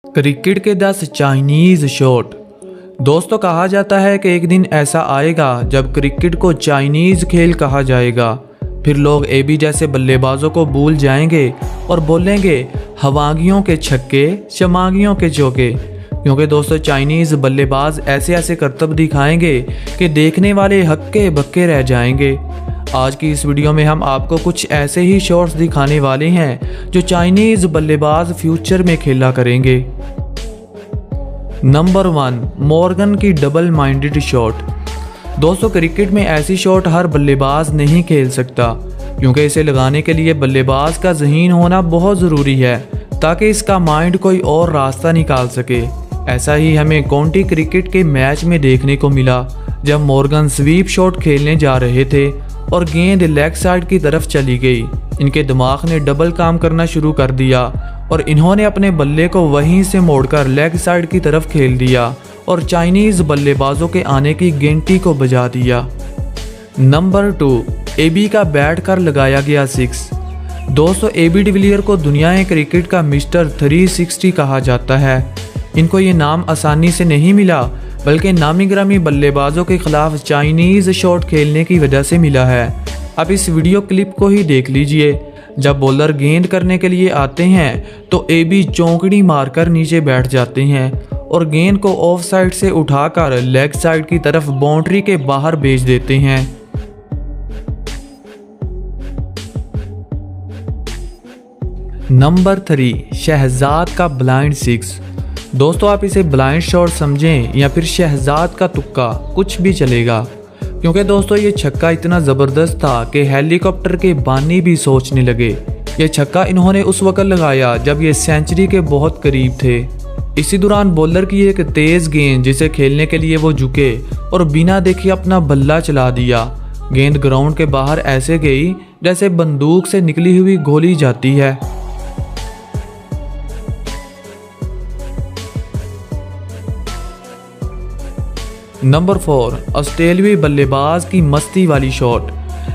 Cricket के 10 Chinese shot. दोस्तों, कहा जाता है कि एक दिन ऐसा आएगा जब क्रिकेट को चाइनीज खेल कहा जाएगा। फिर लोग एबी जैसे बल्लेबाजों को भूल जाएंगे और बोलेंगे हवागियों के छक्के, शमागियों के चौके। क्योंकि दोस्तों, चाइनीज बल्लेबाज ऐसे ऐसे करतब दिखाएंगे कि देखने वाले हक्के बक्के रह जाएंगे। आज की इस वीडियो में हम आपको कुछ ऐसे ही शॉट्स दिखाने वाले हैं जो चाइनीज बल्लेबाज फ्यूचर में खेला करेंगे। नंबर 1, मॉर्गन की डबल माइंडेड शॉट। दोस्तों, क्रिकेट में ऐसी शॉट हर बल्लेबाज नहीं खेल सकता, क्योंकि इसे लगाने के लिए बल्लेबाज का ज़हीन होना बहुत ज़रूरी है ताकि इसका माइंड कोई और रास्ता निकाल सके। ऐसा ही हमें काउंटी क्रिकेट के मैच में देखने को मिला, जब मॉर्गन स्वीप शॉट खेलने जा रहे थे और गेंद लेग साइड की तरफ चली गई। इनके दिमाग ने डबल काम करना शुरू कर दिया और इन्होंने अपने बल्ले को वहीं से मोड़कर लेग साइड की तरफ खेल दिया और चाइनीज बल्लेबाजों के आने की घंटी को बजा दिया। नंबर 2, एबी का बैट कर लगाया गया 6। दोस्तों, एबी डिविलियर को दुनिया क्रिकेट का मिस्टर 360 कहा जाता है। इनको ये नाम आसानी से नहीं मिला, बल्कि नामी ग्रामी बल्लेबाजों के खिलाफ चाइनीज शॉट खेलने की वजह से मिला है। अब इस वीडियो क्लिप को ही देख लीजिए। जब बॉलर गेंद करने के लिए आते हैं तो एबी चौकड़ी मारकर नीचे बैठ जाते हैं और गेंद को ऑफ साइड से उठाकर लेग साइड की तरफ बाउंड्री के बाहर भेज देते हैं। नंबर 3, शहजाद का ब्लाइंड 6। दोस्तों, आप इसे ब्लाइंड शॉट समझें या फिर शहजाद का तुक्का, कुछ भी चलेगा, क्योंकि दोस्तों ये छक्का इतना ज़बरदस्त था कि हेलीकॉप्टर के बानी भी सोचने लगे। ये छक्का इन्होंने उस वक्त लगाया जब ये सेंचुरी के बहुत करीब थे। इसी दौरान बॉलर की एक तेज़ गेंद जिसे खेलने के लिए वो झुके और बिना देखे अपना बल्ला चला दिया। गेंद ग्राउंड के बाहर ऐसे गई जैसे बंदूक से निकली हुई गोली जाती है। नंबर 4, ऑस्ट्रेलियाई बल्लेबाज की मस्ती वाली शॉट।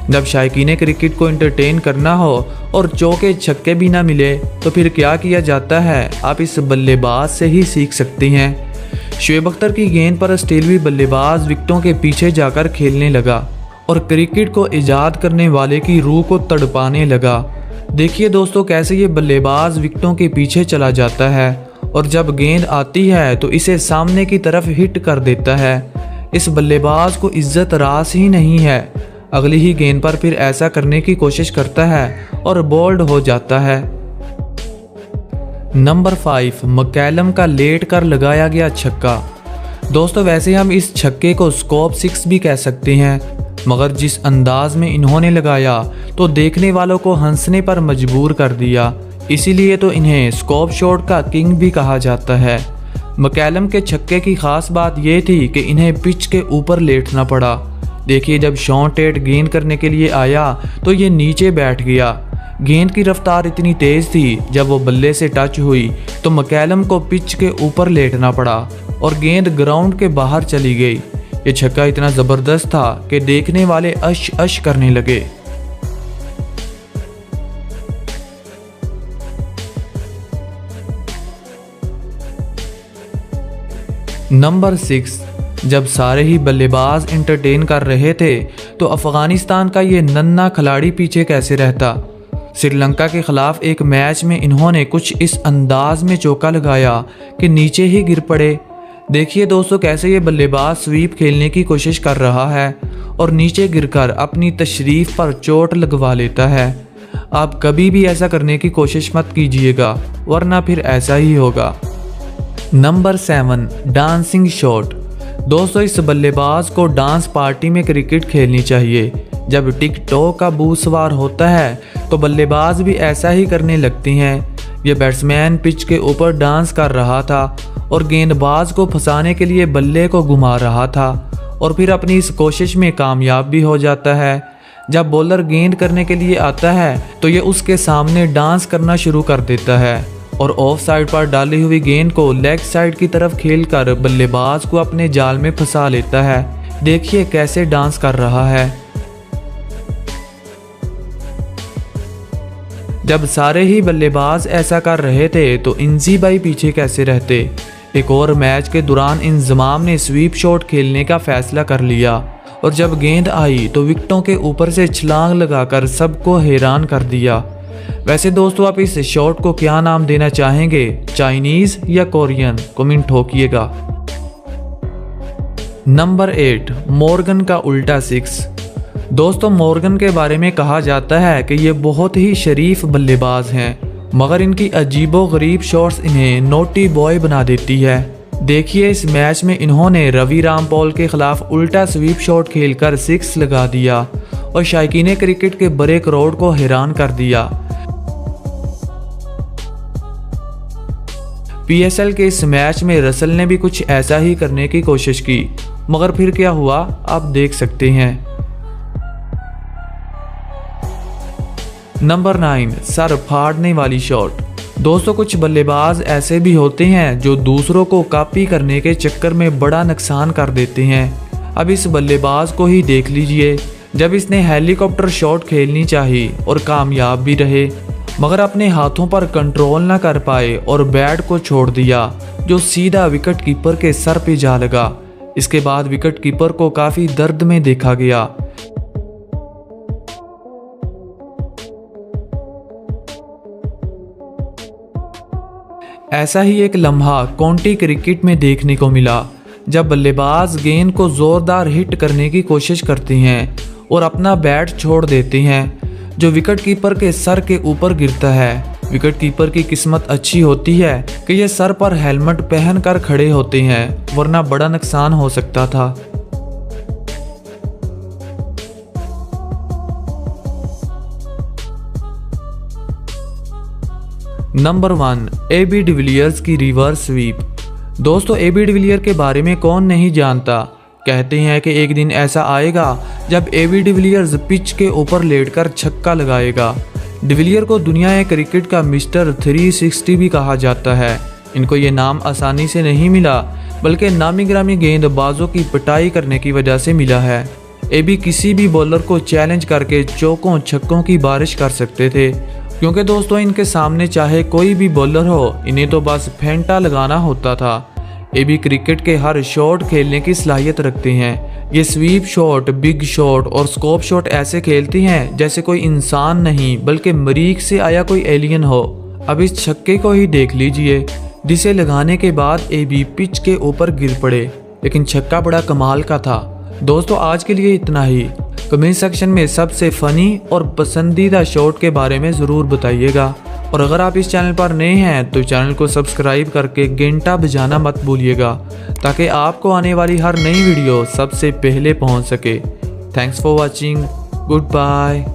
जब शायकीन क्रिकेट को एंटरटेन करना हो और चौके छक्के भी ना मिले तो फिर क्या किया जाता है, आप इस बल्लेबाज से ही सीख सकते हैं। शोएब अख्तर की गेंद पर ऑस्ट्रेलियाई बल्लेबाज विकेटों के पीछे जाकर खेलने लगा और क्रिकेट को ईजाद करने वाले की रूह को तड़पाने लगा। देखिए दोस्तों, कैसे ये बल्लेबाज विकेटों के पीछे चला जाता है और जब गेंद आती है तो इसे सामने की तरफ हिट कर देता है। इस बल्लेबाज को इज्जत रास ही नहीं है। अगली ही गेंद पर फिर ऐसा करने की कोशिश करता है और बोल्ड हो जाता है। नंबर 5, मैकलम का लेट कर लगाया गया छक्का। दोस्तों, वैसे हम इस छक्के को स्कोप 6 भी कह सकते हैं, मगर जिस अंदाज में इन्होंने लगाया तो देखने वालों को हंसने पर मजबूर कर दिया। इसीलिए तो इन्हें स्कोप शॉट का किंग भी कहा जाता है। मैकलम के छक्के की खास बात यह थी कि इन्हें पिच के ऊपर लेटना पड़ा। देखिए, जब शॉन टेट गेंद करने के लिए आया तो ये नीचे बैठ गया। गेंद की रफ्तार इतनी तेज थी, जब वो बल्ले से टच हुई तो मैकलम को पिच के ऊपर लेटना पड़ा और गेंद ग्राउंड के बाहर चली गई। ये छक्का इतना ज़बरदस्त था कि देखने वाले अश अश करने लगे। नंबर 6, जब सारे ही बल्लेबाज एंटरटेन कर रहे थे तो अफगानिस्तान का ये नन्हा खिलाड़ी पीछे कैसे रहता। श्रीलंका के खिलाफ एक मैच में इन्होंने कुछ इस अंदाज में चौका लगाया कि नीचे ही गिर पड़े। देखिए दोस्तों, कैसे ये बल्लेबाज स्वीप खेलने की कोशिश कर रहा है और नीचे गिरकर अपनी तशरीफ पर चोट लगवा लेता है। आप कभी भी ऐसा करने की कोशिश मत कीजिएगा, वरना फिर ऐसा ही होगा। Number 7, dancing shot. दोस्तों, इस बल्लेबाज को डांस पार्टी में क्रिकेट खेलनी चाहिए। जब टिकटॉक का बूथ सवार होता है तो बल्लेबाज भी ऐसा ही करने लगते हैं। ये बैट्समैन पिच के ऊपर डांस कर रहा था और गेंदबाज को फंसाने के लिए बल्ले को घुमा रहा था और फिर अपनी इस कोशिश में कामयाब भी हो जाता है। जब बॉलर गेंद करने के लिए आता है तो ये उसके सामने डांस करना शुरू कर देता है और ऑफ साइड पर डाली हुई गेंद को लेग साइड की तरफ खेलकर बल्लेबाज को अपने जाल में फंसा लेता है। देखिए कैसे डांस कर रहा है। जब सारे ही बल्लेबाज ऐसा कर रहे थे तो इंजी भाई पीछे कैसे रहते। एक और मैच के दौरान इंजमाम ने स्वीप शॉट खेलने का फैसला कर लिया और जब गेंद आई तो विकेटों के ऊपर से छलांग लगाकर सबको हैरान कर दिया। वैसे दोस्तों, आप इस शॉट को क्या नाम देना चाहेंगे, चाइनीज या कोरियन? कमेंट ठोकिएगा। नंबर 8, मॉर्गन का उल्टा सिक्स। दोस्तों, मॉर्गन के बारे में कहा जाता है कि ये बहुत ही शरीफ बल्लेबाज हैं, मगर इनकी अजीबो गरीब शॉट्स इन्हें नोटी बॉय बना देती है। देखिए, इस मैच में इन्होंने रवि रामपॉल के खिलाफ उल्टा स्वीप शॉट खेलकर 6 लगा दिया और शायकीन क्रिकेट के बड़े करोड़ को हैरान कर दिया। पीएसएल के इस मैच में रसल ने भी कुछ ऐसा ही करने की कोशिश की, मगर फिर क्या हुआ आप देख सकते हैं। नंबर 9, सर फाड़ने वाली शॉट। दोस्तों, कुछ बल्लेबाज ऐसे भी होते हैं जो दूसरों को कॉपी करने के चक्कर में बड़ा नुकसान कर देते हैं। अब इस बल्लेबाज को ही देख लीजिए, जब इसने हेलीकॉप्टर शॉट खेलनी चाहिए और कामयाब भी रहे, मगर अपने हाथों पर कंट्रोल ना कर पाए और बैट को छोड़ दिया जो सीधा विकेट कीपर के सर पे जा लगा। इसके बाद विकेट कीपर को काफ़ी दर्द में देखा गया। ऐसा ही एक लम्हा काउंटी क्रिकेट में देखने को मिला, जब बल्लेबाज गेंद को जोरदार हिट करने की कोशिश करते हैं और अपना बैट छोड़ देते हैं जो विकेट कीपर के सर के ऊपर गिरता है। विकेट कीपर की किस्मत अच्छी होती है कि ये सर पर हेलमेट पहनकर खड़े होते हैं, वरना बड़ा नुकसान हो सकता था। नंबर 1, एबी डिविलियर्स की रिवर्स स्वीप। दोस्तों, एबी डिविलियर के बारे में कौन नहीं जानता। कहते हैं कि एक दिन ऐसा आएगा जब एबी डिविलियर्स पिच के ऊपर लेटकर छक्का लगाएगा। डिविलियर को दुनिया क्रिकेट का मिस्टर 360 भी कहा जाता है। इनको ये नाम आसानी से नहीं मिला, बल्कि नामी ग्रामी गेंदबाजों की पिटाई करने की वजह से मिला है। एबी किसी भी बॉलर को चैलेंज करके चौकों छक्कों की बारिश कर सकते थे, क्योंकि दोस्तों इनके सामने चाहे कोई भी बॉलर हो, इन्हें तो बस फेंटा लगाना होता था। एबी क्रिकेट के हर शॉट खेलने की सलाहियत रखते हैं। ये स्वीप शॉट, बिग शॉट और स्कोप शॉट ऐसे खेलते हैं जैसे कोई इंसान नहीं बल्कि मरीख से आया कोई एलियन हो। अब इस छक्के को ही देख लीजिए, जिसे लगाने के बाद एबी पिच के ऊपर गिर पड़े, लेकिन छक्का बड़ा कमाल का था। दोस्तों, आज के लिए इतना ही। कमेंट सेक्शन में सबसे फनी और पसंदीदा शॉट के बारे में ज़रूर बताइएगा, और अगर आप इस चैनल पर नए हैं तो चैनल को सब्सक्राइब करके घंटा बजाना मत भूलिएगा, ताकि आपको आने वाली हर नई वीडियो सबसे पहले पहुंच सके। Thanks for watching, good bye.